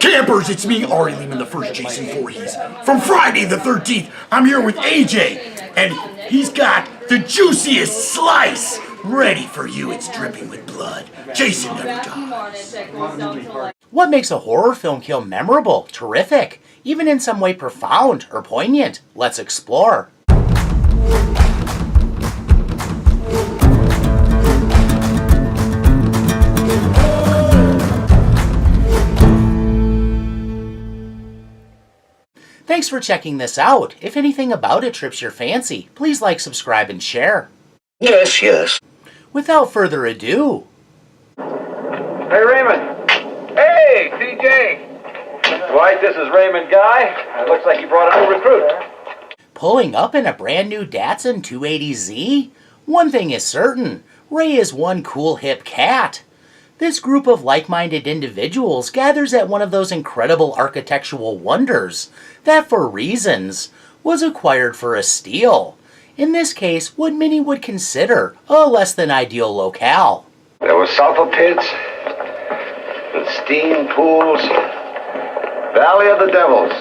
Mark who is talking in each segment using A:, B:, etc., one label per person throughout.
A: Campers, it's me, Ari Lehman, the first Jason Voorhees. From Friday the 13th, I'm here with AJ, and he's got the juiciest slice ready for you. It's dripping with blood. Jason never dies.
B: What makes a horror film kill memorable, terrific, even in some way profound or poignant? Let's explore. Thanks for checking this out. If anything about it trips your fancy, please like, subscribe, and share.
A: Yes.
B: Without further ado.
C: Hey, Raymond. Hey, CJ. Dwight, this is Raymond Guy. It looks like you brought a new recruit.
B: Pulling up in a brand new Datsun 280Z? One thing is certain, Ray is one cool hip cat. This group of like-minded individuals gathers at one of those incredible architectural wonders that, for reasons, was acquired for a steal. In this case, what many would consider a less than ideal locale.
C: There were sulfur pits, and steam pools, Valley of the Devils,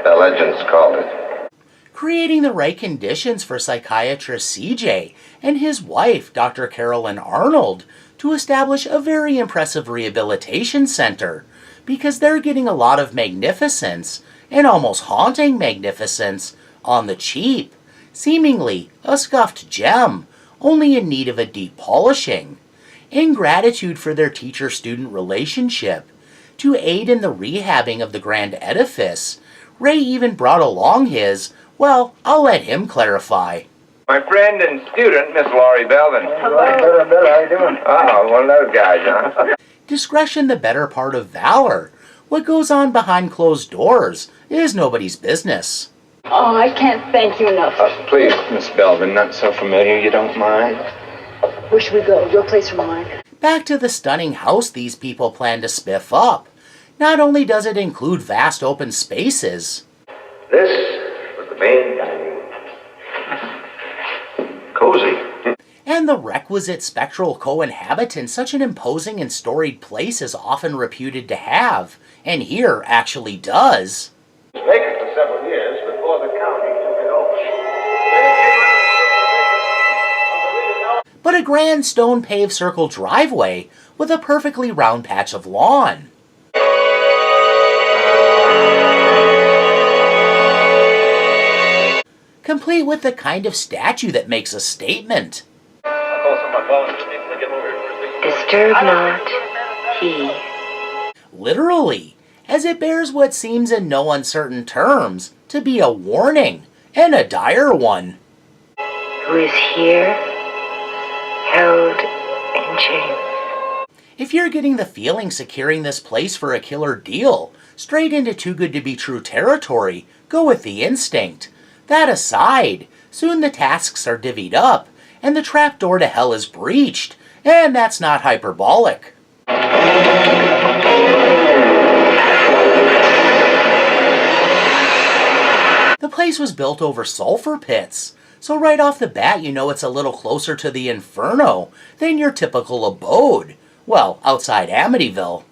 C: the legends called it.
B: Creating the right conditions for psychiatrist CJ and his wife, Dr. Carolyn Arnold, to establish a very impressive rehabilitation center, because they're getting a lot of magnificence, and almost haunting magnificence, on the cheap. Seemingly a scuffed gem, only in need of a deep polishing. In gratitude for their teacher-student relationship, to aid in the rehabbing of the grand edifice, Ray even brought along his, well, I'll let him clarify.
C: My friend and student, Miss Laurie Belvin.
D: Hello. Better. How you doing?
C: Oh, one of those guys, huh?
B: Discretion the better part of valor. What goes on behind closed doors is nobody's business.
D: Oh, I can't thank you enough.
C: Please, Miss Belvin, not so familiar, you don't mind?
D: Where should we go? Your place or mine?
B: Back to the stunning house these people plan to spiff up. Not only does it include vast open spaces.
C: This was the main dining room. Cozy.
B: And the requisite spectral co-inhabitant such an imposing and storied place is often reputed to have, and here actually does.
C: It was vacant for several years before the county took it over.
B: But a grand stone paved circle driveway with a perfectly round patch of lawn. Complete with the kind of statue that makes a statement.
E: Disturb not, he.
B: Literally, as it bears what seems in no uncertain terms to be a warning, and a dire one.
E: Who is here, held in chains.
B: If you're getting the feeling securing this place for a killer deal, straight into too good to be true territory, go with the instinct. That aside, soon the tasks are divvied up, and the trapdoor to hell is breached, and that's not hyperbolic. The place was built over sulfur pits, so right off the bat you know it's a little closer to the inferno than your typical abode. Well, outside Amityville.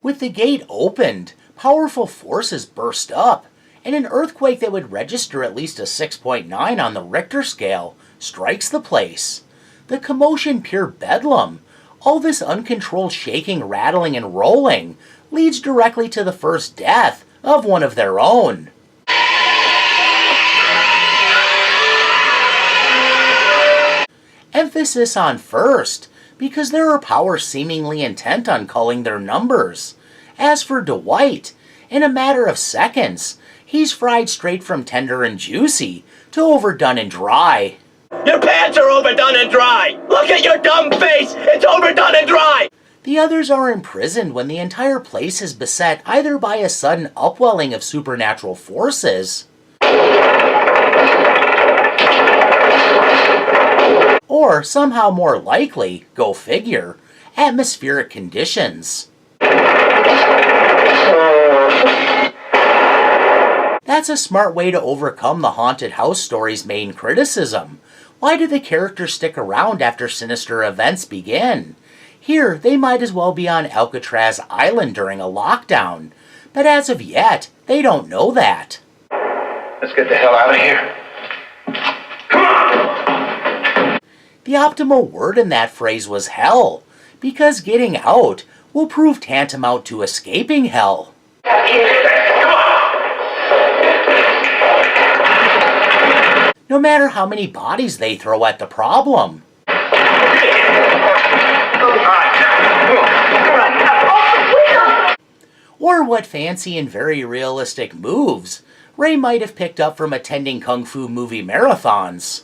B: With the gate opened, powerful forces burst up, and an earthquake that would register at least a 6.9 on the Richter scale strikes the place. The commotion pure bedlam. All this uncontrolled shaking, rattling, and rolling leads directly to the first death of one of their own. Emphasis on first, because there are powers seemingly intent on calling their numbers. As for Dwight, in a matter of seconds, he's fried straight from tender and juicy to overdone and dry.
F: Your pants are overdone and dry! Look at your dumb face! It's overdone and dry!
B: The others are imprisoned when the entire place is beset either by a sudden upwelling of supernatural forces, or somehow more likely, go figure, atmospheric conditions. That's a smart way to overcome the haunted house story's main criticism. Why do the characters stick around after sinister events begin? Here, they might as well be on Alcatraz Island during a lockdown. But as of yet, they don't know that.
C: Let's get the hell out of here. Come on!
B: The optimal word in that phrase was hell, because getting out will prove tantamount to escaping hell. No matter how many bodies they throw at the problem. Or what fancy and very realistic moves Ray might have picked up from attending kung fu movie marathons.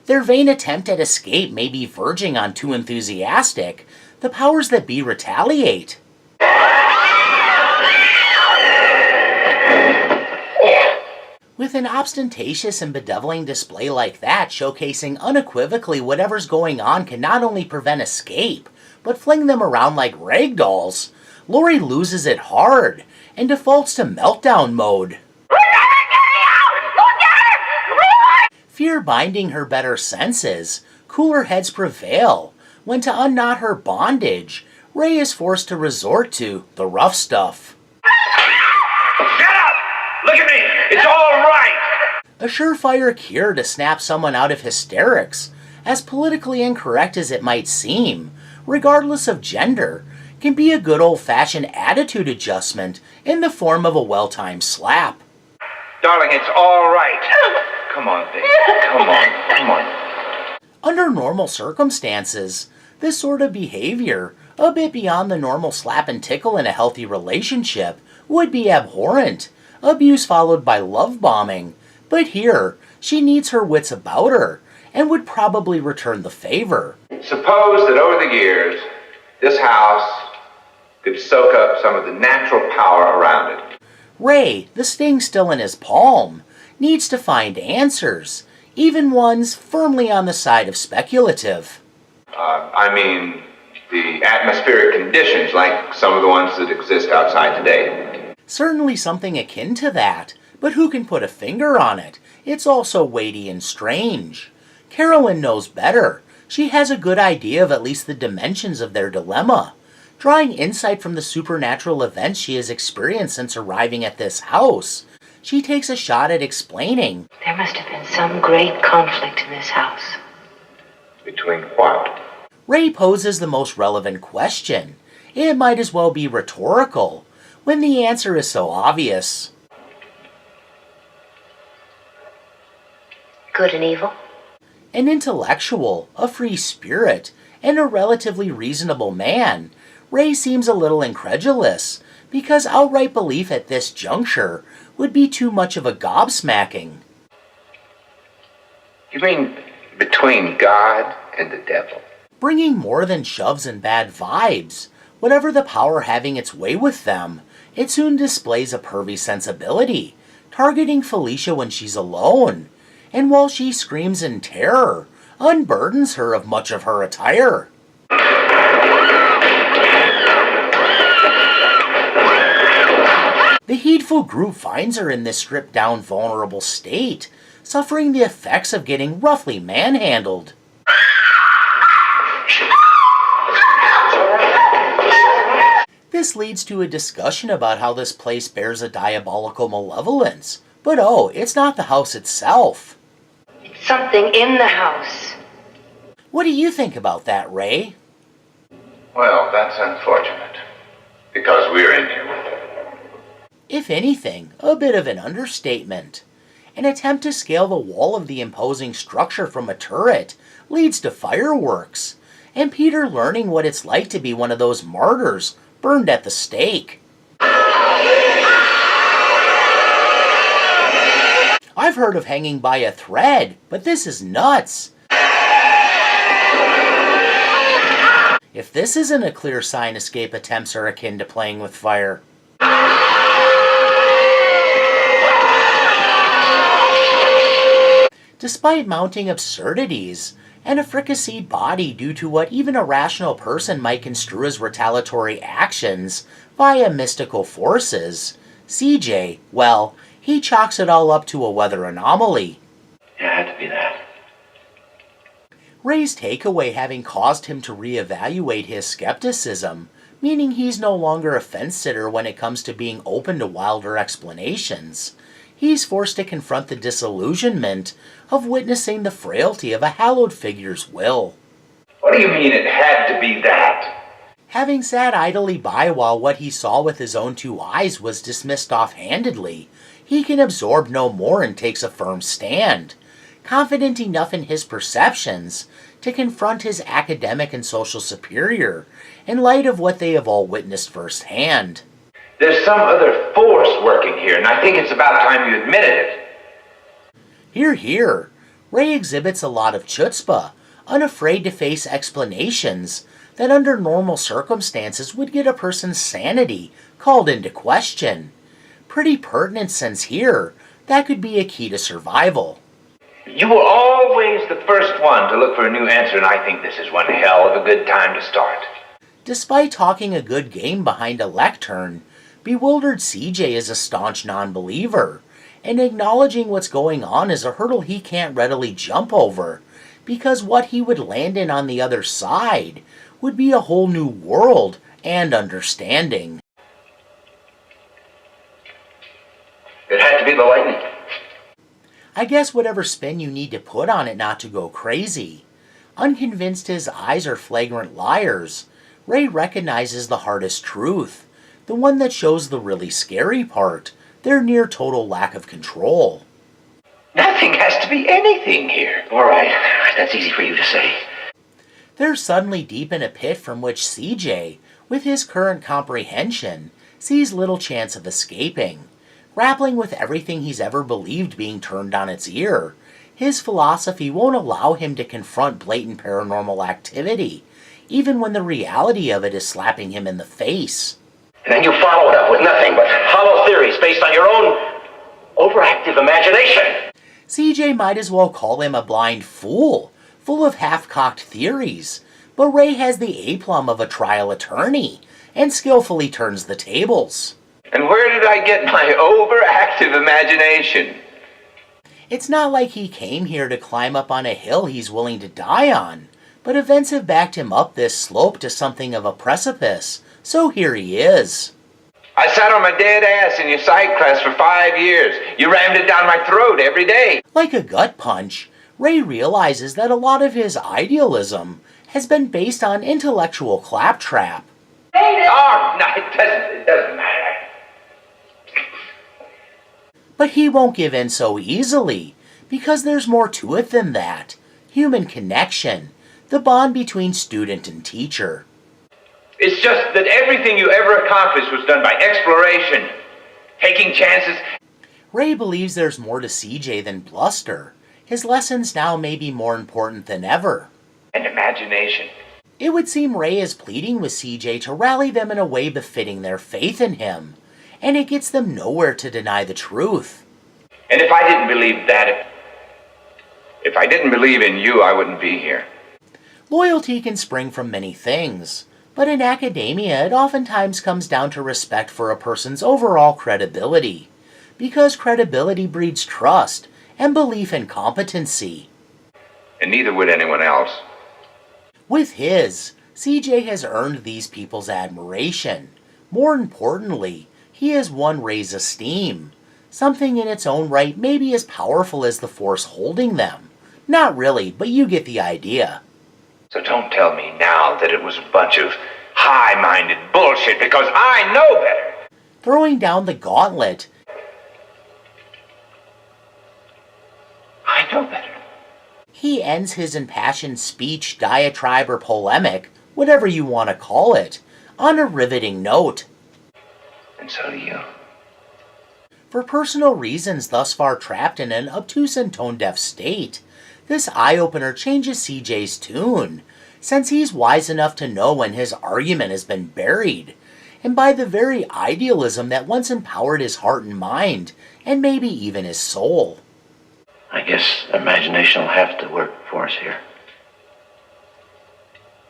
B: Their vain attempt at escape may be verging on too enthusiastic. The powers that be retaliate. With an ostentatious and bedeviling display like that showcasing unequivocally whatever's going on can not only prevent escape, but fling them around like rag dolls, Lori loses it hard and defaults to meltdown mode. Fear binding her better senses, cooler heads prevail. When to unknot her bondage, Ray is forced to resort to the rough stuff.
C: Shut up! Look at me! It's all right!
B: A surefire cure to snap someone out of hysterics, as politically incorrect as it might seem, regardless of gender, can be a good old-fashioned attitude adjustment in the form of a well-timed slap.
C: Darling, it's all right. Come on, baby. Come on.
B: Under normal circumstances, this sort of behavior, a bit beyond the normal slap and tickle in a healthy relationship, would be abhorrent, abuse followed by love bombing. But here, she needs her wits about her, and would probably return the favor.
C: Suppose that over the years, this house could soak up some of the natural power around it.
B: Ray, the sting still in his palm, needs to find answers, even ones firmly on the side of speculative.
C: I mean, the atmospheric conditions, like some of the ones that exist outside today.
B: Certainly something akin to that, but who can put a finger on it? It's all so weighty and strange. Carolyn knows better. She has a good idea of at least the dimensions of their dilemma. Drawing insight from the supernatural events she has experienced since arriving at this house, she takes a shot at explaining.
E: There must have been some great conflict in this house.
C: Between what?
B: Ray poses the most relevant question. It might as well be rhetorical, when the answer is so obvious.
E: Good and evil?
B: An intellectual, a free spirit, and a relatively reasonable man, Ray seems a little incredulous, because outright belief at this juncture would be too much of a gobsmacking.
C: You mean between God and the devil?
B: Bringing more than shoves and bad vibes, whatever the power having its way with them, it soon displays a pervy sensibility, targeting Felicia when she's alone, and while she screams in terror, unburdens her of much of her attire. The heedful group finds her in this stripped-down, vulnerable state, suffering the effects of getting roughly manhandled. This leads to a discussion about how this place bears a diabolical malevolence. But oh, it's not the house itself.
E: It's something in the house.
B: What do you think about that, Ray?
C: Well, that's unfortunate. Because we're in here with her.
B: If anything, a bit of an understatement. An attempt to scale the wall of the imposing structure from a turret leads to fireworks, and Peter learning what it's like to be one of those martyrs burned at the stake. I've heard of hanging by a thread, but this is nuts. If this isn't a clear sign escape attempts are akin to playing with fire. Despite mounting absurdities, and a fricasseed body due to what even a rational person might construe as retaliatory actions via mystical forces, CJ, well, he chalks it all up to a weather anomaly.
C: Yeah, it had to be that.
B: Ray's takeaway having caused him to reevaluate his skepticism, meaning he's no longer a fence-sitter when it comes to being open to wilder explanations. He's forced to confront the disillusionment of witnessing the frailty of a hallowed figure's will.
C: What do you mean it had to be that?
B: Having sat idly by while what he saw with his own two eyes was dismissed offhandedly, he can absorb no more and takes a firm stand, confident enough in his perceptions to confront his academic and social superior in light of what they have all witnessed firsthand.
C: There's some other force working here, and I think it's about time you admitted it.
B: Hear, hear. Ray exhibits a lot of chutzpah, unafraid to face explanations that under normal circumstances would get a person's sanity called into question. Pretty pertinent since here, that could be a key to survival.
C: You were always the first one to look for a new answer, and I think this is one hell of a good time to start.
B: Despite talking a good game behind a lectern, bewildered CJ is a staunch non-believer, and acknowledging what's going on is a hurdle he can't readily jump over, because what he would land in on the other side would be a whole new world and understanding.
C: It had to be the lightning.
B: I guess whatever spin you need to put on it not to go crazy. Unconvinced his eyes are flagrant liars, Ray recognizes the hardest truth, the one that shows the really scary part, their near total lack of control.
C: Nothing has to be anything here. All right, that's easy for you to say.
B: They're suddenly deep in a pit from which CJ, with his current comprehension, sees little chance of escaping. Grappling with everything he's ever believed being turned on its ear, his philosophy won't allow him to confront blatant paranormal activity, even when the reality of it is slapping him in the face.
C: And then you follow it up with nothing but hollow theories based on your own overactive imagination.
B: CJ might as well call him a blind fool, full of half-cocked theories, but Ray has the aplomb of a trial attorney, and skillfully turns the tables.
C: And where did I get my overactive imagination?
B: It's not like he came here to climb up on a hill he's willing to die on, but events have backed him up this slope to something of a precipice, so here he is.
C: I sat on my dead ass in your psych class for 5 years. You rammed it down my throat every day.
B: Like a gut punch, Ray realizes that a lot of his idealism has been based on intellectual claptrap.
C: Oh, no, it doesn't matter.
B: But he won't give in so easily, because there's more to it than that. Human connection, the bond between student and teacher.
C: It's just that everything you ever accomplished was done by exploration, taking chances.
B: Ray believes there's more to CJ than bluster. His lessons now may be more important than ever.
C: And imagination.
B: It would seem Ray is pleading with CJ to rally them in a way befitting their faith in him, and it gets them nowhere to deny the truth.
C: And if I didn't believe that, if I didn't believe in you, I wouldn't be here.
B: Loyalty can spring from many things, but in academia it oftentimes comes down to respect for a person's overall credibility, because credibility breeds trust and belief in competency.
C: And neither would anyone else.
B: With his, CJ has earned these people's admiration. More importantly, he has won Ray's esteem, something in its own right may be as powerful as the force holding them. Not really, but you get the idea.
C: So don't tell me now that it was a bunch of high-minded bullshit, because I know better.
B: Throwing down the gauntlet,
C: I know better.
B: he ends his impassioned speech, diatribe, or polemic, whatever you want to call it, on a riveting note.
C: And so do you.
B: For personal reasons thus far trapped in an obtuse and tone-deaf state, this eye-opener changes CJ's tune, since he's wise enough to know when his argument has been buried, and by the very idealism that once empowered his heart and mind, and maybe even his soul.
G: I guess imagination will have to work for us here.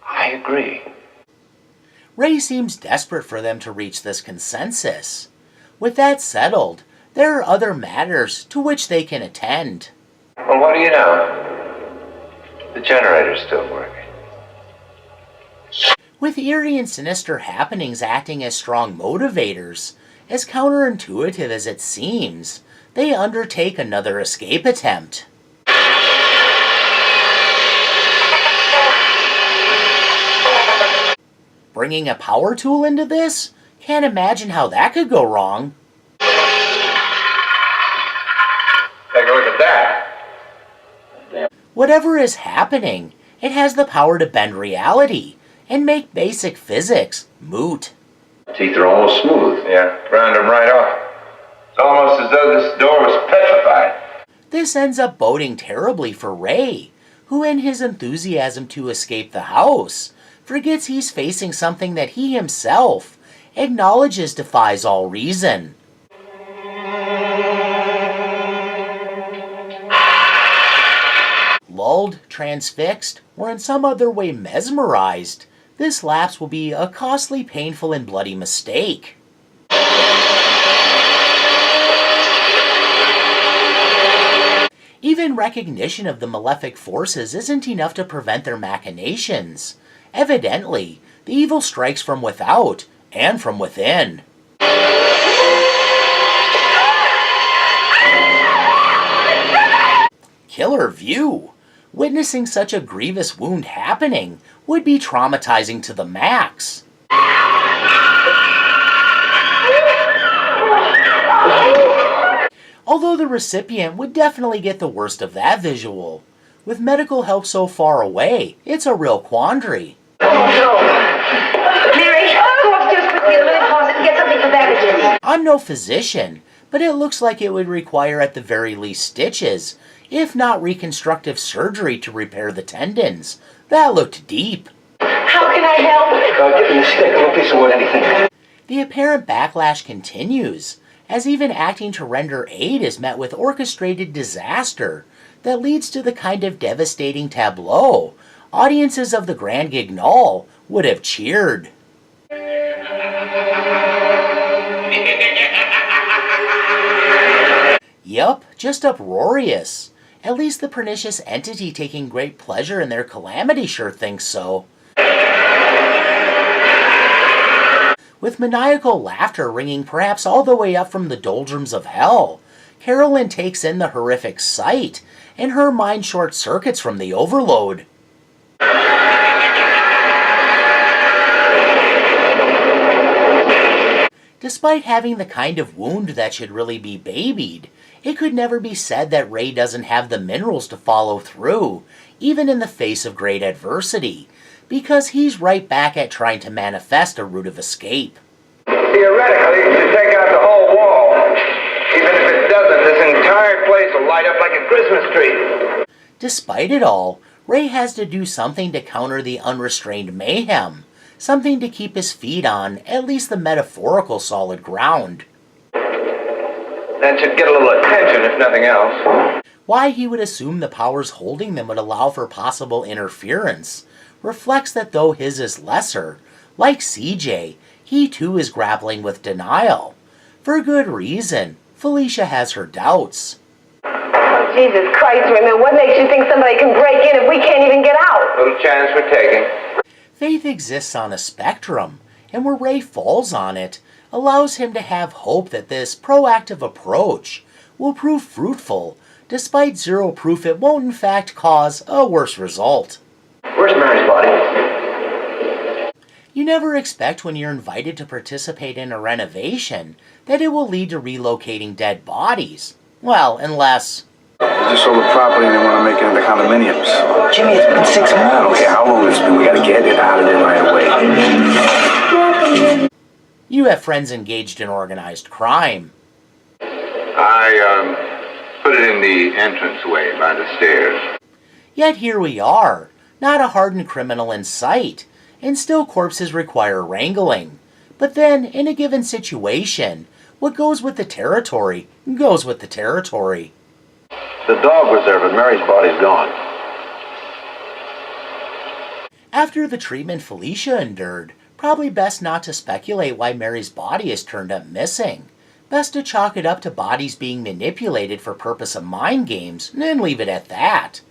C: I agree.
B: Ray seems desperate for them to reach this consensus. With that settled, there are other matters to which they can attend.
C: Well, what do you know? The generator's still working.
B: With eerie and sinister happenings acting as strong motivators, as counterintuitive as it seems, they undertake another escape attempt. Bringing a power tool into this? Can't imagine how that could go wrong.
C: Take a look at that.
B: Whatever is happening, it has the power to bend reality and make basic physics moot.
C: Teeth are almost smooth. Yeah, ground them right off. It's almost as though this door was petrified.
B: This ends up boding terribly for Ray, who in his enthusiasm to escape the house, forgets he's facing something that he himself acknowledges defies all reason. Lulled, transfixed, or in some other way mesmerized, this lapse will be a costly, painful, and bloody mistake. Even recognition of the malefic forces isn't enough to prevent their machinations. Evidently, the evil strikes from without and from within. Killer view. Witnessing such a grievous wound happening would be traumatizing to the max. Although the recipient would definitely get the worst of that visual. With medical help so far away, it's a real quandary.
E: Oh, no. Mary, go upstairs quickly to the linen closet and get something for bandages.
B: I'm no physician, but it looks like it would require at the very least stitches, if not reconstructive surgery to repair the tendons. That looked deep.
E: How can I help?
G: Give me a stick. I don't think so with anything.
B: The apparent backlash continues, as even acting to render aid is met with orchestrated disaster that leads to the kind of devastating tableau audiences of the Grand Guignol would have cheered. Yup, just uproarious. At least the pernicious entity taking great pleasure in their calamity sure thinks so. With maniacal laughter ringing perhaps all the way up from the doldrums of hell, Carolyn takes in the horrific sight, and her mind short-circuits from the overload. Despite having the kind of wound that should really be babied, it could never be said that Ray doesn't have the minerals to follow through, even in the face of great adversity, because he's right back at trying to manifest a route of escape.
C: Theoretically, it should take out the whole wall. Even if it doesn't, this entire place will light up like a Christmas tree.
B: Despite it all, Ray has to do something to counter the unrestrained mayhem, something to keep his feet on at least the metaphorical solid ground.
C: That should get a little attention, if nothing else.
B: Why he would assume the powers holding them would allow for possible interference reflects that though his is lesser, like CJ, he too is grappling with denial. For good reason, Felissa has her doubts.
E: Oh, Jesus Christ, Raymond, what makes you think somebody can break in if we can't even get out?
C: Little chance we're taking.
B: Faith exists on a spectrum, and where Ray falls on it allows him to have hope that this proactive approach will prove fruitful, despite zero proof it won't in fact cause a worse result.
G: Where's Mary's body?
B: You never expect when you're invited to participate in a renovation that it will lead to relocating dead bodies. Well, unless...
H: They just sold the property and they want to make it into condominiums.
G: Jimmy, it's been 6 months.
H: I don't care how long it's been, we gotta get it out of there right away.
B: You have friends engaged in organized crime.
C: I put it in the entranceway by the stairs.
B: Yet here we are, not a hardened criminal in sight, and still corpses require wrangling. But then, in a given situation, what goes with the territory goes with the territory.
G: The dog was there, but Mary's body's gone.
B: After the treatment Felissa endured, probably best not to speculate why Mary's body is turned up missing. Best to chalk it up to bodies being manipulated for purpose of mind games, and leave it at that.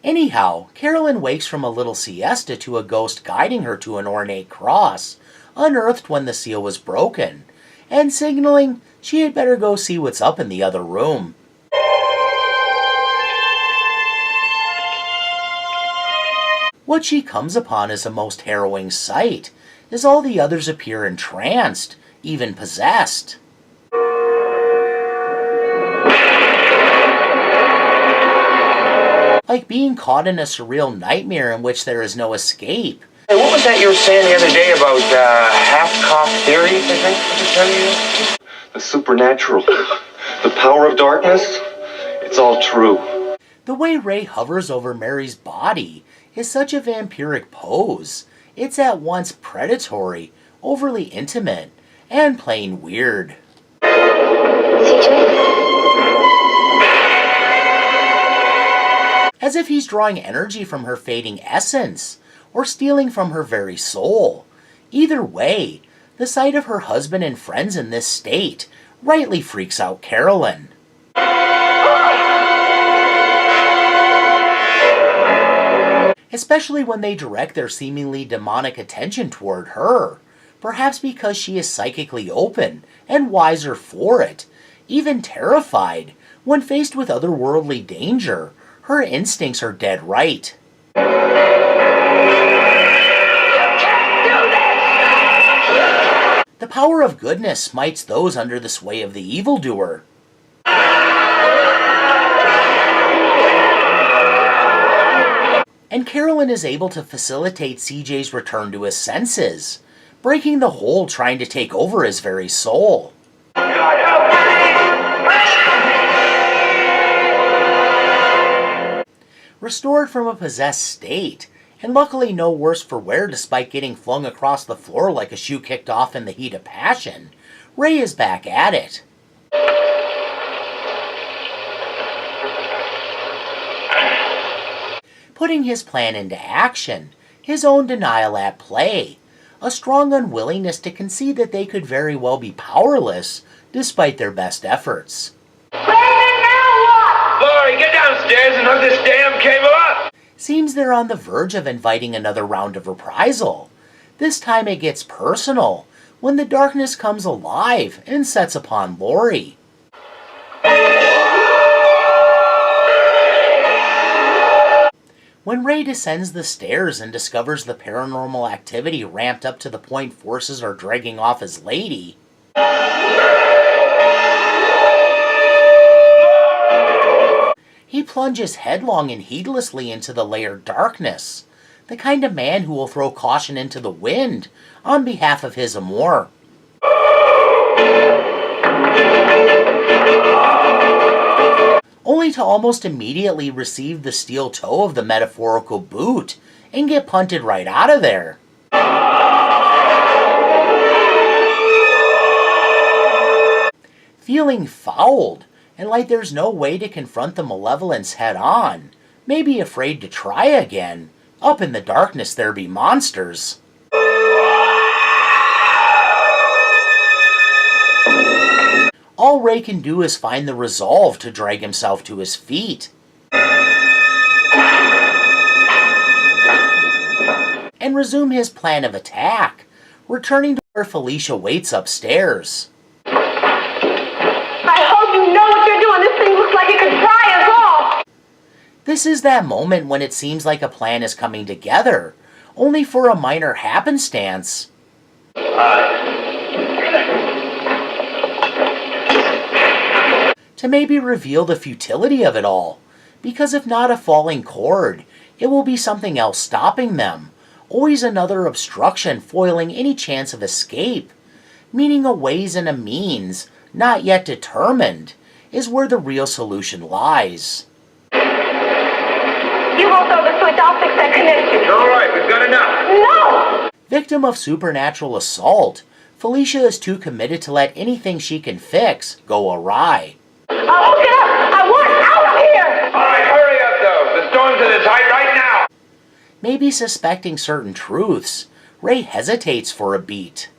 B: Anyhow, Carolyn wakes from a little siesta to a ghost guiding her to an ornate cross, unearthed when the seal was broken, and signaling she had better go see what's up in the other room. What she comes upon is a most harrowing sight, as all the others appear entranced, even possessed. Like being caught in a surreal nightmare in which there is no escape.
H: Hey, what was that you were saying the other day about half-cocked theories, I think? What did you tell you?
I: The supernatural. The power of darkness. It's all true.
B: The way Ray hovers over Mary's body is such a vampiric pose. It's at once predatory, overly intimate, and plain weird.
E: CJ?
B: As if he's drawing energy from her fading essence, or stealing from her very soul. Either way, the sight of her husband and friends in this state rightly freaks out Carolyn. Especially when they direct their seemingly demonic attention toward her, perhaps because she is psychically open and wiser for it, even terrified when faced with otherworldly danger. Her instincts are dead right. The power of goodness smites those under the sway of the evildoer. And Carolyn is able to facilitate CJ's return to his senses, breaking the hold trying to take over his very soul. Restored from a possessed state, and luckily no worse for wear despite getting flung across the floor like a shoe kicked off in the heat of passion, Ray is back at it. Putting his plan into action, his own denial at play, a strong unwillingness to concede that they could very well be powerless despite their best efforts.
H: Laurie, get downstairs and hook this damn cable up!
B: Seems they're on the verge of inviting another round of reprisal. This time it gets personal, when the darkness comes alive and sets upon Laurie. When Ray descends the stairs and discovers the paranormal activity ramped up to the point forces are dragging off his lady, he plunges headlong and heedlessly into the layered darkness, the kind of man who will throw caution into the wind on behalf of his amour. Only to almost immediately receive the steel toe of the metaphorical boot and get punted right out of there. Feeling fouled, and like there's no way to confront the malevolence head-on, maybe afraid to try again. Up in the darkness there be monsters. All Ray can do is find the resolve to drag himself to his feet. And resume his plan of attack, returning to where Felicia waits upstairs.
E: I hope you know what you're doing. This thing looks like it could fry us all.
B: This is that moment when it seems like a plan is coming together, only for a minor happenstance. To maybe reveal the futility of it all, because if not a falling cord, it will be something else stopping them, always another obstruction foiling any chance of escape, meaning a ways and a means, not yet determined, is where the real solution lies.
E: You won't throw the switch, I'll fix that connection.
H: All right, we've got enough.
E: No!
B: Victim of supernatural assault, Felicia is too committed to let anything she can fix go awry.
E: I'll hook it up! I want out of here!
H: All right, hurry up, though. The storm's at its height right now.
B: Maybe suspecting certain truths, Ray hesitates for a beat.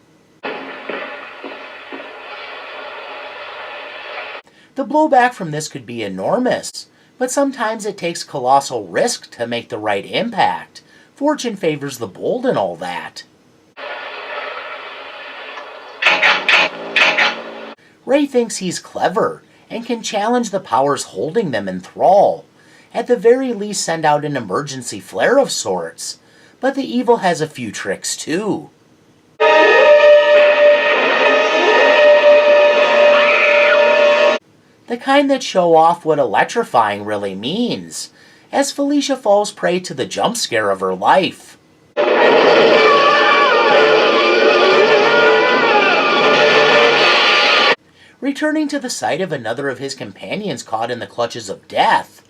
B: The blowback from this could be enormous, but sometimes it takes colossal risk to make the right impact. Fortune favors the bold and all that. Ray thinks he's clever and can challenge the powers holding them in thrall. At the very least send out an emergency flare of sorts. But the evil has a few tricks too. The kind that show off what electrifying really means, as Felicia falls prey to the jump scare of her life. Returning to the site of another of his companions caught in the clutches of death.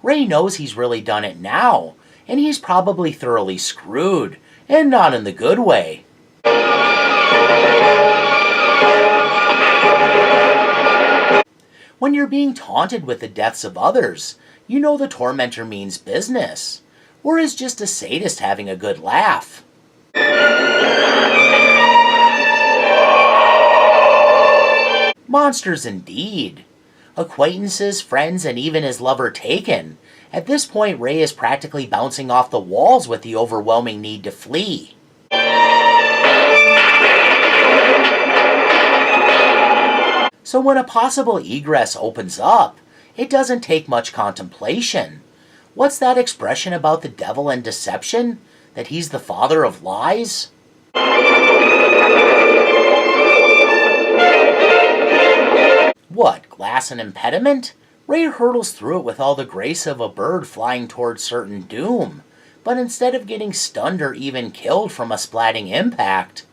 B: Ray knows he's really done it now, and he's probably thoroughly screwed, and not in the good way. When you're being taunted with the deaths of others, you know the tormentor means business, or is just a sadist having a good laugh. Monsters indeed. Acquaintances, friends, and even his lover taken. At this point, Ray is practically bouncing off the walls with the overwhelming need to flee. So when a possible egress opens up, it doesn't take much contemplation. What's that expression about the devil and deception? That he's the father of lies? What, glass an impediment? Ray hurtles through it with all the grace of a bird flying towards certain doom, but instead of getting stunned or even killed from a splatting impact,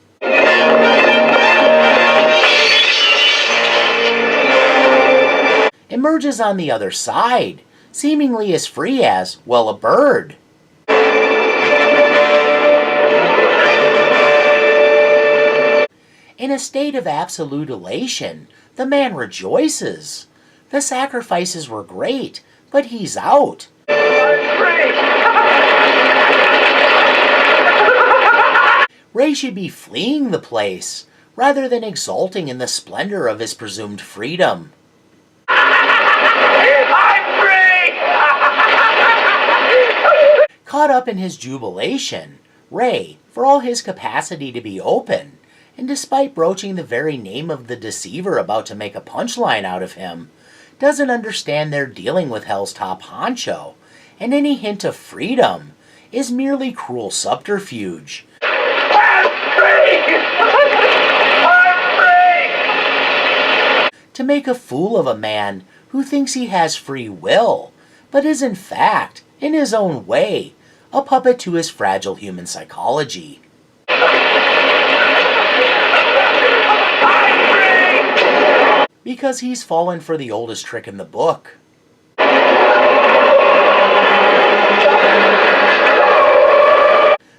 B: emerges on the other side, seemingly as free as, well, a bird. In a state of absolute elation, the man rejoices. The sacrifices were great, but he's out. Ray should be fleeing the place, rather than exulting in the splendor of his presumed freedom. Caught up in his jubilation, Ray, for all his capacity to be open, and despite broaching the very name of the deceiver about to make a punchline out of him, doesn't understand they're dealing with Hell's top honcho, and any hint of freedom is merely cruel subterfuge. To make a fool of a man who thinks he has free will, but is in fact, in his own way, a puppet to his fragile human psychology. Because he's fallen for the oldest trick in the book.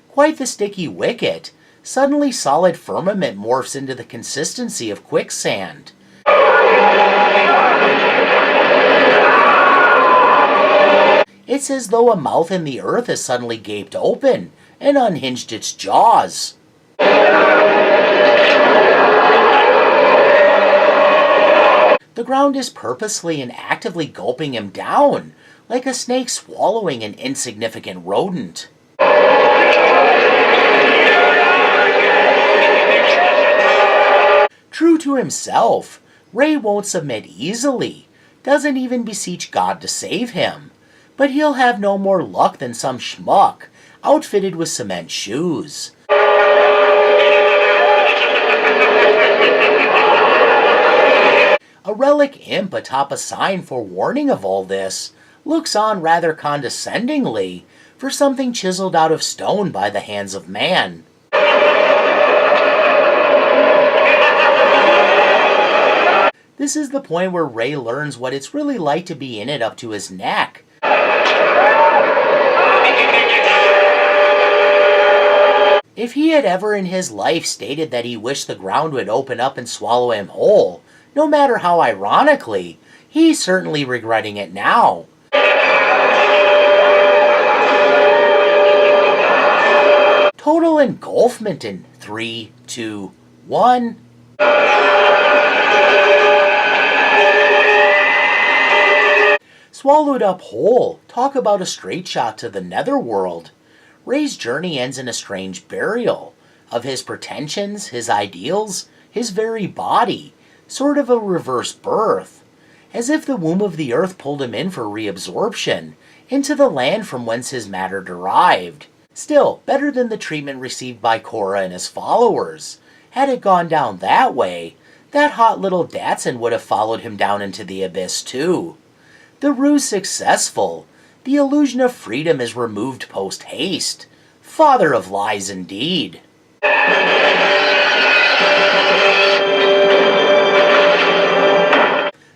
B: Quite the sticky wicket, suddenly solid firmament morphs into the consistency of quicksand. It's as though a mouth in the earth has suddenly gaped open and unhinged its jaws. The ground is purposely and actively gulping him down, like a snake swallowing an insignificant rodent. True to himself, Ray won't submit easily, doesn't even beseech God to save him, but he'll have no more luck than some schmuck outfitted with cement shoes. A relic imp atop a sign forewarning of all this looks on rather condescendingly for something chiseled out of stone by the hands of man. This is the point where Ray learns what it's really like to be in it up to his neck. If he had ever in his life stated that he wished the ground would open up and swallow him whole, no matter how ironically, he's certainly regretting it now. Total engulfment in 3, 2, 1. Swallowed up whole. Talk about a straight shot to the netherworld. Ray's journey ends in a strange burial of his pretensions, his ideals, his very body, sort of a reverse birth, as if the womb of the earth pulled him in for reabsorption, into the land from whence his matter derived. Still, better than the treatment received by Korra and his followers. Had it gone down that way, that hot little Datsun would have followed him down into the abyss too. The ruse successful. The illusion of freedom is removed post-haste. Father of lies indeed.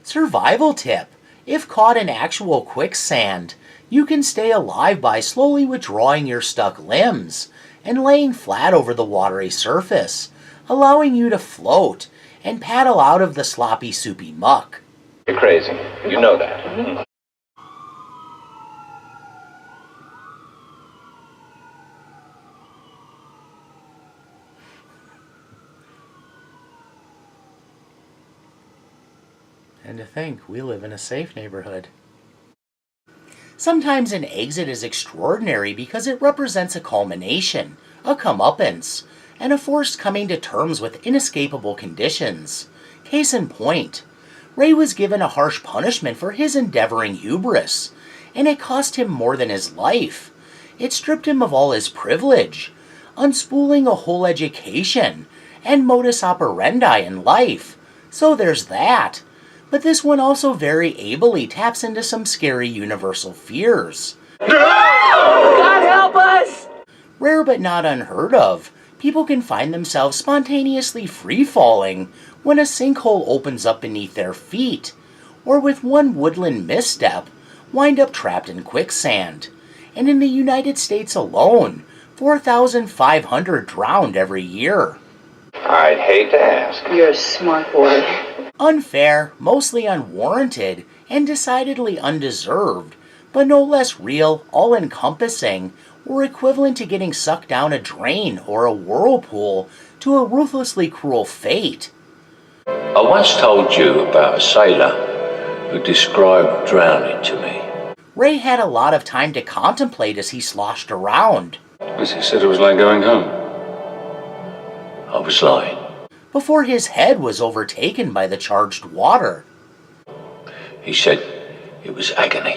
B: Survival tip. If caught in actual quicksand, you can stay alive by slowly withdrawing your stuck limbs and laying flat over the watery surface, allowing you to float and paddle out of the sloppy, soupy muck.
C: You're crazy. You know that.
B: And to think, we live in a safe neighborhood. Sometimes an exit is extraordinary because it represents a culmination, a comeuppance, and a forced coming to terms with inescapable conditions. Case in point, Ray was given a harsh punishment for his endeavoring hubris, and it cost him more than his life. It stripped him of all his privilege, unspooling a whole education and modus operandi in life. So there's that. But this one also very ably taps into some scary universal fears.
F: God help us!
B: Rare but not unheard of, people can find themselves spontaneously free-falling when a sinkhole opens up beneath their feet, or with one woodland misstep, wind up trapped in quicksand. And in the United States alone, 4,500 drowned every year.
C: I'd hate to ask.
D: You're a smart boy.
B: Unfair, mostly unwarranted, and decidedly undeserved, but no less real, all-encompassing, or equivalent to getting sucked down a drain or a whirlpool to a ruthlessly cruel fate.
G: I once told you about a sailor who described drowning to me.
B: Ray had a lot of time to contemplate as he sloshed around.
I: As he said, it was like going home.
G: I was lying.
B: Before his head was overtaken by the charged water.
G: He said it was agony.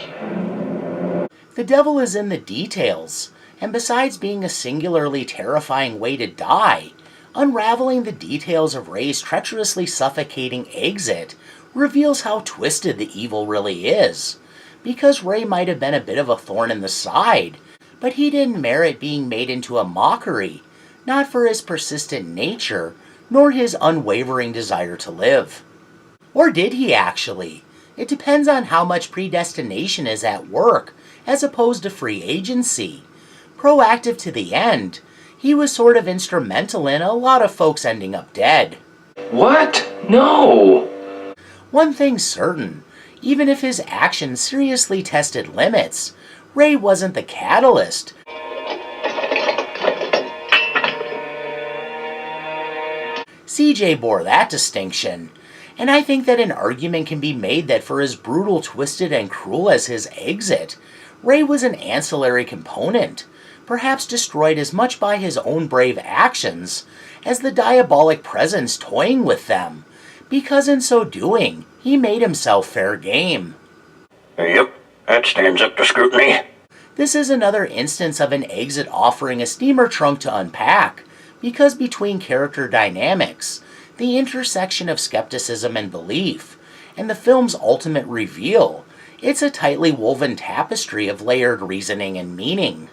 B: The devil is in the details, and besides being a singularly terrifying way to die, unraveling the details of Ray's treacherously suffocating exit reveals how twisted the evil really is. Because Ray might have been a bit of a thorn in the side, but he didn't merit being made into a mockery, not for his persistent nature, nor his unwavering desire to live. Or did he actually? It depends on how much predestination is at work, as opposed to free agency. Proactive to the end, he was sort of instrumental in a lot of folks ending up dead.
G: What? No!
B: One thing's certain, even if his actions seriously tested limits, Ray wasn't the catalyst. CJ bore that distinction, and I think that an argument can be made that for as brutal, twisted, and cruel as his exit, Ray was an ancillary component, perhaps destroyed as much by his own brave actions as the diabolic presence toying with them, because in so doing, he made himself fair game.
G: Yep, that stands up to scrutiny.
B: This is another instance of an exit offering a steamer trunk to unpack, because between character dynamics, the intersection of skepticism and belief, and the film's ultimate reveal, it's a tightly woven tapestry of layered reasoning and meaning.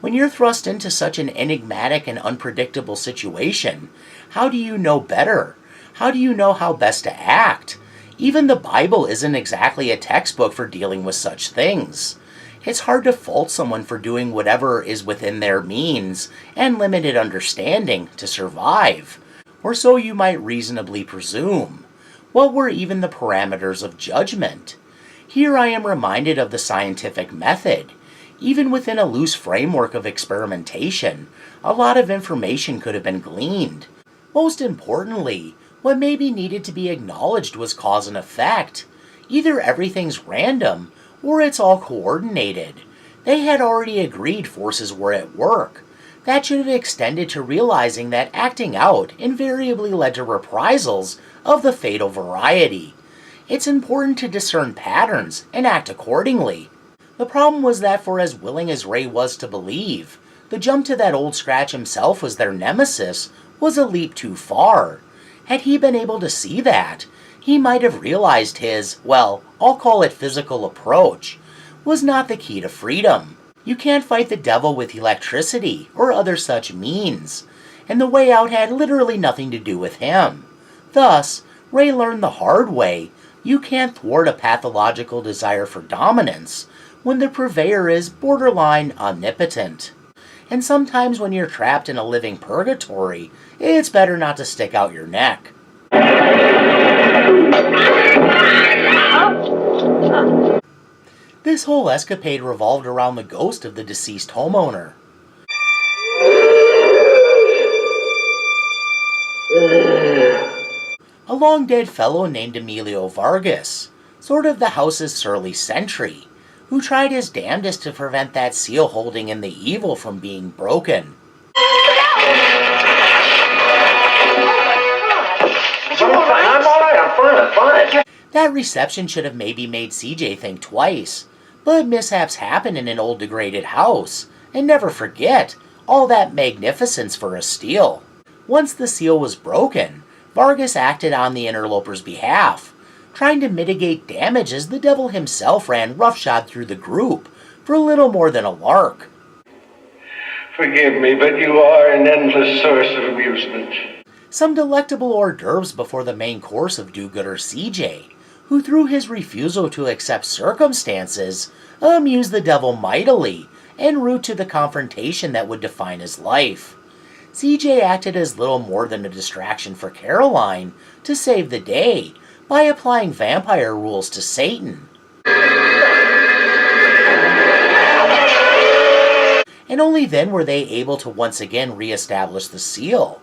B: When you're thrust into such an enigmatic and unpredictable situation, how do you know better? How do you know how best to act? Even the Bible isn't exactly a textbook for dealing with such things. It's hard to fault someone for doing whatever is within their means and limited understanding to survive, or so you might reasonably presume. What were even the parameters of judgment? Here I am reminded of the scientific method. Even within a loose framework of experimentation, a lot of information could have been gleaned. Most importantly, what maybe needed to be acknowledged was cause and effect. Either everything's random, or it's all coordinated. They had already agreed forces were at work. That should have extended to realizing that acting out invariably led to reprisals of the fatal variety. It's important to discern patterns and act accordingly. The problem was that for as willing as Ray was to believe, the jump to that old Scratch himself was their nemesis was a leap too far. Had he been able to see that, he might have realized his, well, I'll call it physical approach, was not the key to freedom. You can't fight the devil with electricity or other such means, and the way out had literally nothing to do with him. Thus, Ray learned the hard way, you can't thwart a pathological desire for dominance when the purveyor is borderline omnipotent. And sometimes when you're trapped in a living purgatory, it's better not to stick out your neck. This whole escapade revolved around the ghost of the deceased homeowner. A long-dead fellow named Emilio Vargas, sort of the house's surly sentry, who tried his damnedest to prevent that seal holding in the evil from being broken.
H: I'm alright, I'm fine.
B: That reception should have maybe made CJ think twice, but mishaps happen in an old degraded house, and never forget, all that magnificence for a steal. Once the seal was broken, Vargas acted on the interloper's behalf, trying to mitigate damage as the devil himself ran roughshod through the group for little more than a lark.
J: Forgive me, but you are an endless source of amusement.
B: Some delectable hors d'oeuvres before the main course of do-gooder CJ, who through his refusal to accept circumstances, amused the devil mightily en route to the confrontation that would define his life. CJ acted as little more than a distraction for Caroline to save the day by applying vampire rules to Satan. And only then were they able to once again re-establish the seal.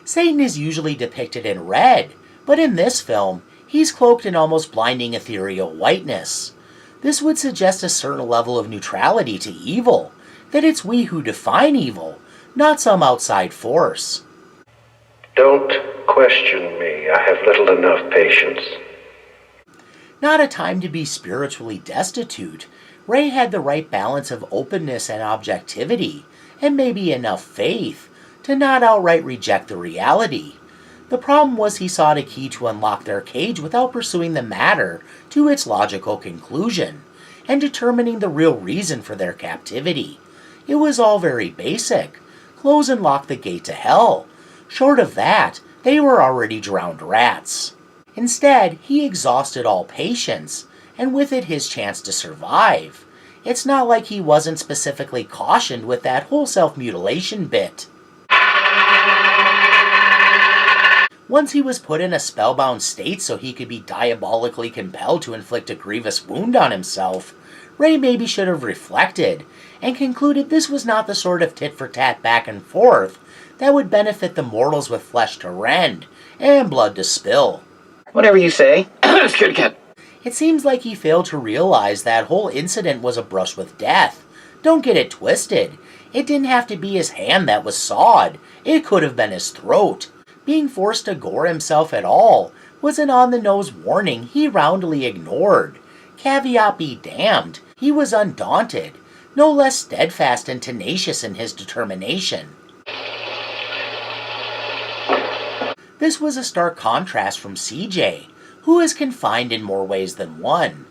B: Satan is usually depicted in red, but in this film, he's cloaked in almost blinding ethereal whiteness. This would suggest a certain level of neutrality to evil, that it's we who define evil, not some outside force.
C: Don't question me. I have little enough patience.
B: Not a time to be spiritually destitute, Ray had the right balance of openness and objectivity, and maybe enough faith, to not outright reject the reality. The problem was he sought a key to unlock their cage without pursuing the matter to its logical conclusion, and determining the real reason for their captivity. It was all very basic. Close and lock the gate to hell. Short of that, they were already drowned rats. Instead, he exhausted all patience, and with it his chance to survive. It's not like he wasn't specifically cautioned with that whole self-mutilation bit. Once he was put in a spellbound state so he could be diabolically compelled to inflict a grievous wound on himself, Ray maybe should have reflected and concluded this was not the sort of tit-for-tat back and forth that would benefit the mortals with flesh to rend and blood to spill.
F: Whatever you say. It's good cat.
B: It seems like he failed to realize that whole incident was a brush with death. Don't get it twisted. It didn't have to be his hand that was sawed. It could have been his throat. Being forced to gore himself at all was an on-the-nose warning he roundly ignored. Caveat be damned, he was undaunted, no less steadfast and tenacious in his determination. This was a stark contrast from CJ, who is confined in more ways than one.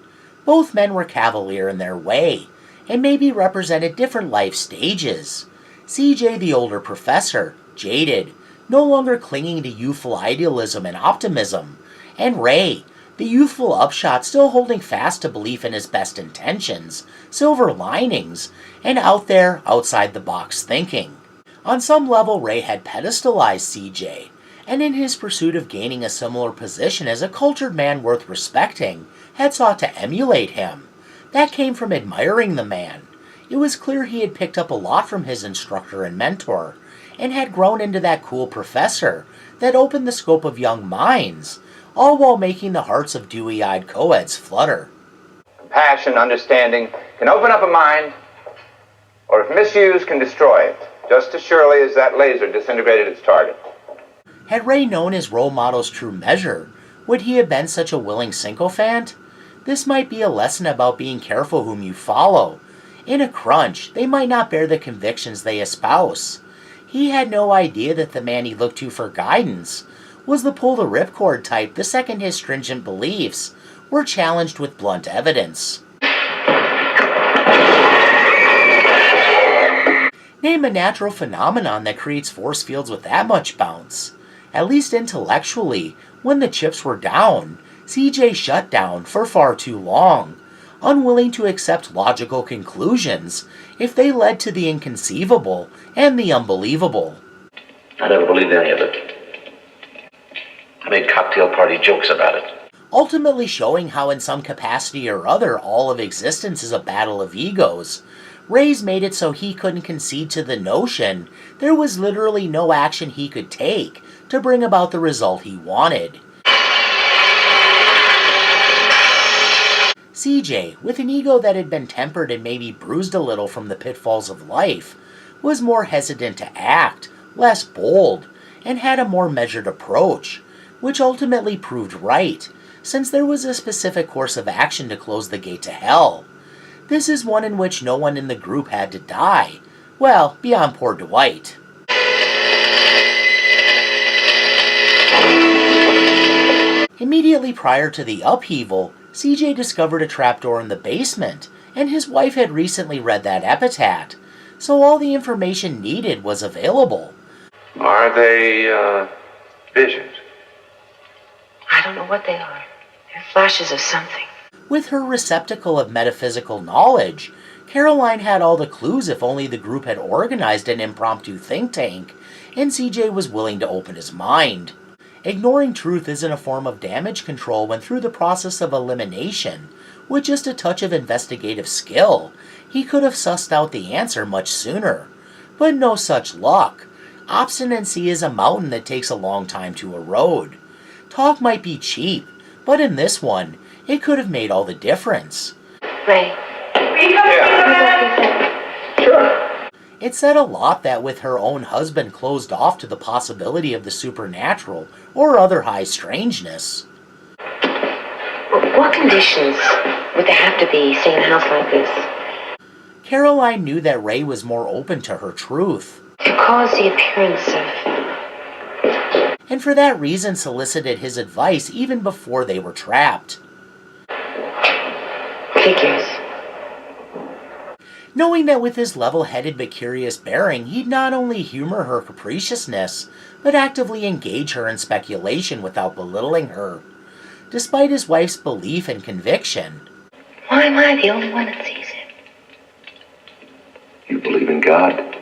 B: Both men were cavalier in their way, and maybe represented different life stages. CJ, the older professor, jaded, no longer clinging to youthful idealism and optimism, and Ray, the youthful upshot still holding fast to belief in his best intentions, silver linings, and out there, outside the box thinking. On some level, Ray had pedestalized CJ, and in his pursuit of gaining a similar position as a cultured man worth respecting, had sought to emulate him. That came from admiring the man. It was clear he had picked up a lot from his instructor and mentor, and had grown into that cool professor that opened the scope of young minds, all while making the hearts of dewy-eyed co-eds flutter.
H: Compassion, understanding can open up a mind, or if misused, can destroy it, just as surely as that laser disintegrated its target.
B: Had Ray known his role model's true measure, would he have been such a willing sycophant? This might be a lesson about being careful whom you follow. In a crunch, they might not bear the convictions they espouse. He had no idea that the man he looked to for guidance was the pull-the-ripcord type the second his stringent beliefs were challenged with blunt evidence. Name a natural phenomenon that creates force fields with that much bounce. At least intellectually, when the chips were down, CJ shut down for far too long, unwilling to accept logical conclusions if they led to the inconceivable and the unbelievable.
G: I never believed any of it. I made cocktail party jokes about it.
B: Ultimately showing how in some capacity or other all of existence is a battle of egos, Ray's made it so he couldn't concede to the notion there was literally no action he could take to bring about the result he wanted. CJ, with an ego that had been tempered and maybe bruised a little from the pitfalls of life, was more hesitant to act, less bold, and had a more measured approach, which ultimately proved right, since there was a specific course of action to close the gate to hell. This is one in which no one in the group had to die. Well, beyond poor Dwight. Immediately prior to the upheaval, CJ discovered a trapdoor in the basement, and his wife had recently read that epitaph, so all the information needed was available.
H: Are they, visions?
E: I don't know what they are. They're flashes of something.
B: With her receptacle of metaphysical knowledge, Caroline had all the clues if only the group had organized an impromptu think tank, and CJ was willing to open his mind. Ignoring truth isn't a form of damage control when through the process of elimination, with just a touch of investigative skill, he could have sussed out the answer much sooner. But no such luck. Obstinacy is a mountain that takes a long time to erode. Talk might be cheap, but in this one, it could have made all the difference.
E: Ray.
H: Yeah. Sure.
B: It said a lot that with her own husband closed off to the possibility of the supernatural or other high strangeness.
E: What conditions would there have to be, say, in a house like this?
B: Caroline knew that Ray was more open to her truth,
E: To cause the appearance of...
B: and for that reason solicited his advice even before they were trapped.
E: figures.
B: Knowing that with his level-headed but curious bearing, he'd not only humor her capriciousness, but actively engage her in speculation without belittling her. Despite his wife's belief and conviction.
E: Why am I the only one that sees it?
G: You believe in God?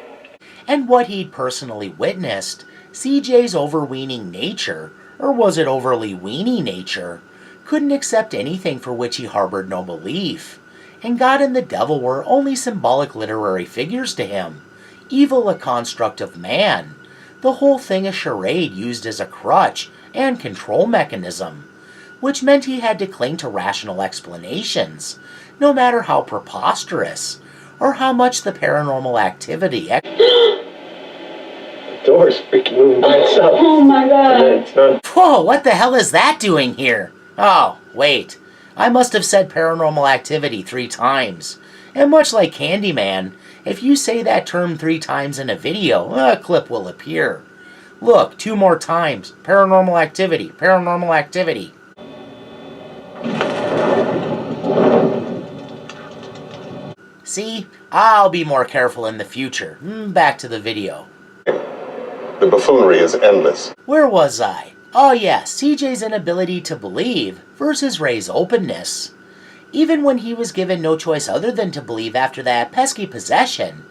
B: And what he'd personally witnessed, CJ's overweening nature, or was it overly weenie nature, couldn't accept anything for which he harbored no belief. And God and the devil were only symbolic literary figures to him. Evil a construct of man. The whole thing a charade used as a crutch and control mechanism. Which meant he had to cling to rational explanations, no matter how preposterous, or how much the paranormal activity...
J: The door's freaking moving by itself.
D: Oh my God.
B: Whoa, what the hell is that doing here? Oh, wait. I must have said paranormal activity 3 times. And much like Candyman, if you say that term 3 times in a video, a clip will appear. Look, 2 more times. Paranormal activity, paranormal activity. See? I'll be more careful in the future. Back to the video.
I: The buffoonery is endless.
B: Where was I? Oh yes, CJ's inability to believe versus Ray's openness. Even when he was given no choice other than to believe after that pesky possession.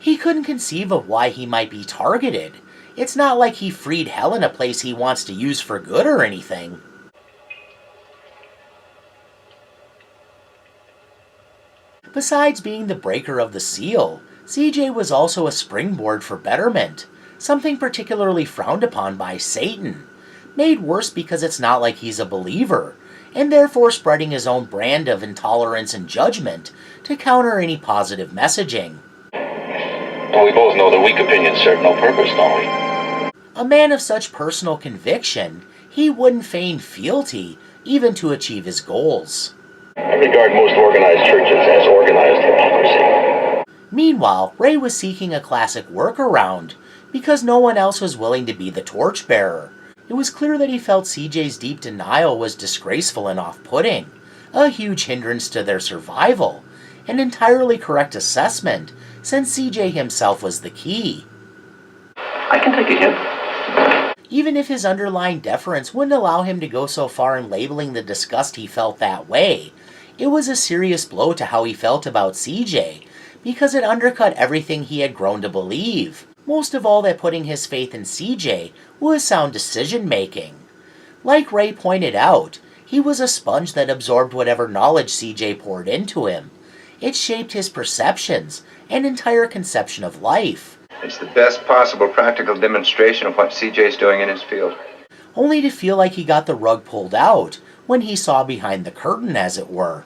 B: He couldn't conceive of why he might be targeted. It's not like he freed Helen, a place he wants to use for good or anything. Besides being the breaker of the seal, CJ was also a springboard for betterment, something particularly frowned upon by Satan, made worse because it's not like he's a believer, and therefore spreading his own brand of intolerance and judgment to counter any positive messaging.
K: Well, we both know that weak opinions serve no purpose, don't we?
B: A man of such personal conviction, he wouldn't feign fealty even to achieve his goals.
K: I regard most organized churches as organized hypocrisy.
B: Meanwhile, Ray was seeking a classic workaround, because no one else was willing to be the torchbearer. It was clear that he felt CJ's deep denial was disgraceful and off-putting, a huge hindrance to their survival, an entirely correct assessment, since CJ himself was the key.
K: I can take a hint.
B: Even if his underlying deference wouldn't allow him to go so far in labeling the disgust he felt that way, it was a serious blow to how he felt about CJ, because it undercut everything he had grown to believe. Most of all, that putting his faith in CJ was sound decision-making. Like Ray pointed out, he was a sponge that absorbed whatever knowledge CJ poured into him. It shaped his perceptions and entire conception of life.
H: It's the best possible practical demonstration of what CJ's doing in his field.
B: Only to feel like he got the rug pulled out when he saw behind the curtain, as it were.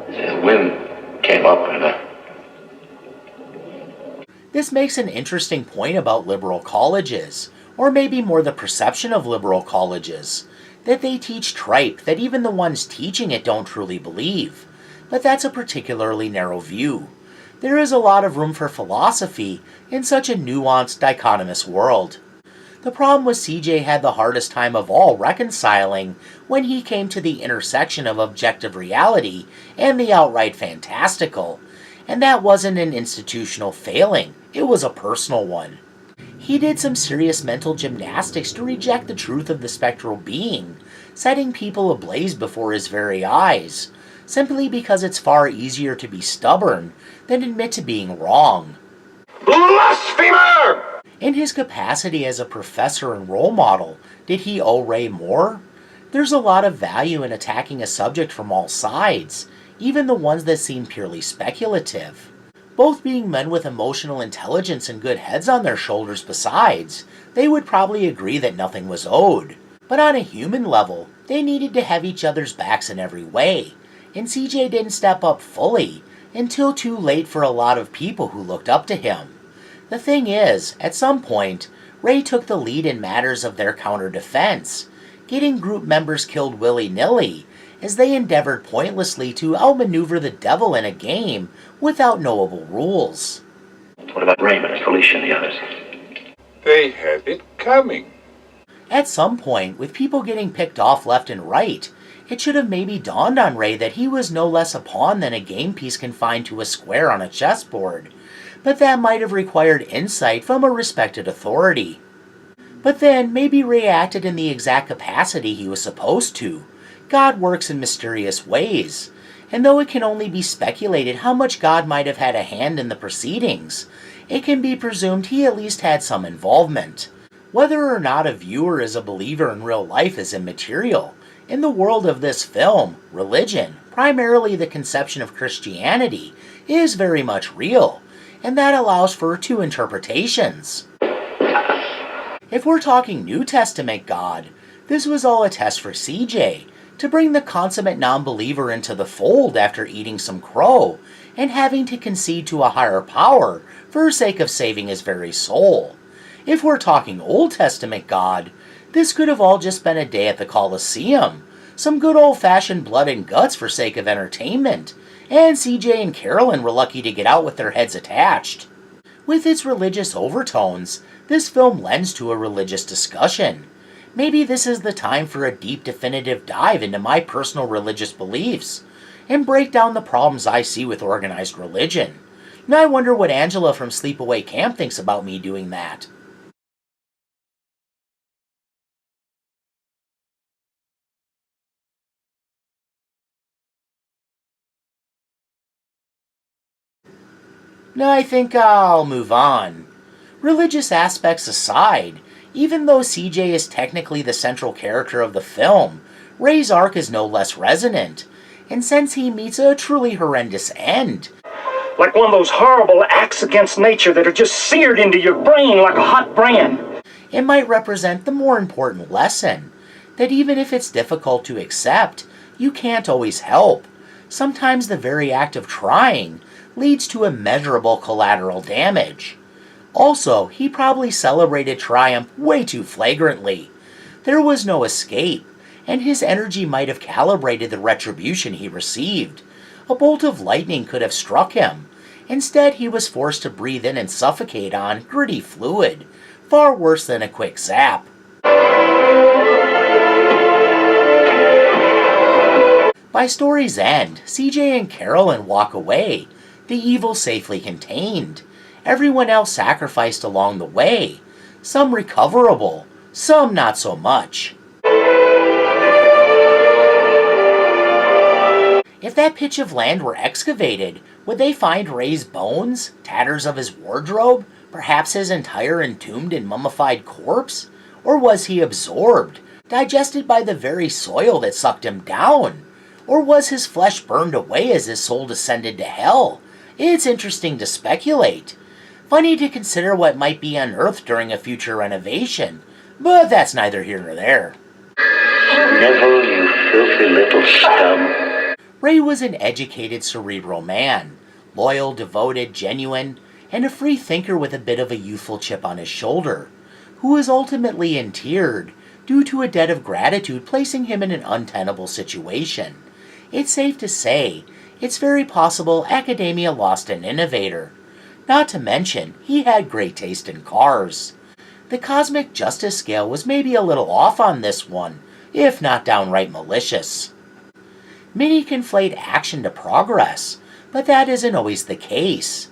K: The wind came up and
B: This makes an interesting point about liberal colleges, or maybe more the perception of liberal colleges, that they teach tripe that even the ones teaching it don't truly believe. But that's a particularly narrow view. There is a lot of room for philosophy in such a nuanced, dichotomous world. The problem was CJ had the hardest time of all reconciling when he came to the intersection of objective reality and the outright fantastical, and that wasn't an institutional failing, it was a personal one. He did some serious mental gymnastics to reject the truth of the spectral being, setting people ablaze before his very eyes, simply because it's far easier to be stubborn than admit to being wrong.
C: Blasphemer!
B: In his capacity as a professor and role model, did he owe Ray more? There's a lot of value in attacking a subject from all sides, even the ones that seem purely speculative. Both being men with emotional intelligence and good heads on their shoulders besides, they would probably agree that nothing was owed. But on a human level, they needed to have each other's backs in every way, and CJ didn't step up fully until too late for a lot of people who looked up to him. The thing is, at some point, Ray took the lead in matters of their counter-defense, getting group members killed willy-nilly as they endeavored pointlessly to outmaneuver the devil in a game without knowable rules.
K: what about Raymond and Felicia and the others?
L: They had it coming.
B: At some point, with people getting picked off left and right, it should have maybe dawned on Ray that he was no less a pawn than a game piece confined to a square on a chessboard, but that might have required insight from a respected authority. But then, maybe Ray acted in the exact capacity he was supposed to. God works in mysterious ways, and though it can only be speculated how much God might have had a hand in the proceedings, it can be presumed he at least had some involvement. Whether or not a viewer is a believer in real life is immaterial. In the world of this film, religion, primarily the conception of Christianity, is very much real, and that allows for two interpretations. If we're talking New Testament God, this was all a test for CJ, to bring the consummate non-believer into the fold after eating some crow, and having to concede to a higher power for sake of saving his very soul. If we're talking Old Testament God, this could have all just been a day at the Colosseum, some good old-fashioned blood and guts for sake of entertainment, and CJ and Carolyn were lucky to get out with their heads attached. With its religious overtones, this film lends to a religious discussion. Maybe this is the time for a deep, definitive dive into my personal religious beliefs, and break down the problems I see with organized religion. And I wonder what Angela from Sleepaway Camp thinks about me doing that. No, I think I'll move on. Religious aspects aside, even though CJ is technically the central character of the film, Ray's arc is no less resonant, and since he meets a truly horrendous end,
M: like one of those horrible acts against nature that are just seared into your brain like a hot brand,
B: it might represent the more important lesson, that even if it's difficult to accept, you can't always help. Sometimes the very act of trying leads to immeasurable collateral damage. Also, he probably celebrated triumph way too flagrantly. There was no escape, and his energy might have calibrated the retribution he received. A bolt of lightning could have struck him. Instead, he was forced to breathe in and suffocate on gritty fluid, far worse than a quick zap. By story's end, CJ and Carolyn walk away, the evil safely contained. Everyone else sacrificed along the way, some recoverable, some not so much. If that pitch of land were excavated, would they find Ray's bones, tatters of his wardrobe, perhaps his entire entombed and mummified corpse? Or was he absorbed, digested by the very soil that sucked him down? Or was his flesh burned away as his soul descended to hell? It's interesting to speculate. Funny to consider what might be unearthed during a future renovation, but that's neither here nor there.
J: Neville, you filthy little scum.
B: Ray was an educated, cerebral man, loyal, devoted, genuine, and a free thinker with a bit of a youthful chip on his shoulder, who was ultimately interred due to a debt of gratitude placing him in an untenable situation. It's safe to say, it's very possible academia lost an innovator. Not to mention, he had great taste in cars. The cosmic justice scale was maybe a little off on this one, if not downright malicious. Many conflate action to progress, but that isn't always the case.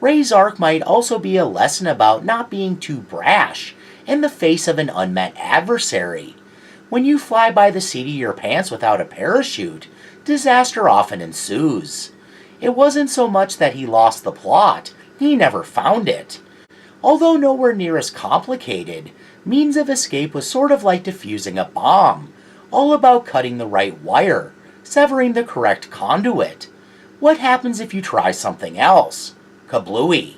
B: Ray's arc might also be a lesson about not being too brash in the face of an unmet adversary. When you fly by the seat of your pants without a parachute, disaster often ensues. It wasn't so much that he lost the plot, he never found it. Although nowhere near as complicated, means of escape was sort of like defusing a bomb, all about cutting the right wire, severing the correct conduit. What happens if you try something else? Kablooey.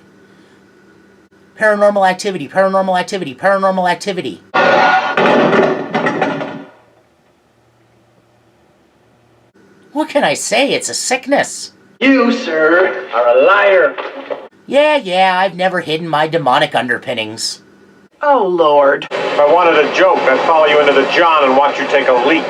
B: Paranormal activity, paranormal activity, paranormal activity. What can I say? It's a sickness.
M: you, sir, are a liar.
B: Yeah, I've never hidden my demonic underpinnings.
M: Oh, Lord.
N: If I wanted a joke, I'd follow you into the John and watch you take a leak.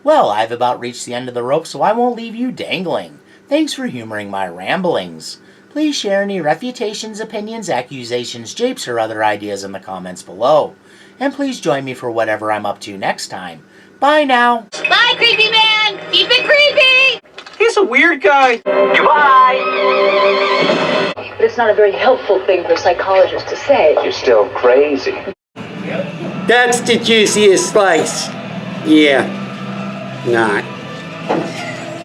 B: Well, I've about reached the end of the rope, so I won't leave you dangling. Thanks for humoring my ramblings. Please share any refutations, opinions, accusations, japes, or other ideas in the comments below. And please join me for whatever I'm up to next time. Bye now.
E: Bye, creepy man! Keep it creepy!
M: He's a weird guy.
E: Goodbye!
D: But it's not a very helpful thing for a psychologist to say.
H: You're still crazy.
O: That's the juiciest slice. Yeah, not.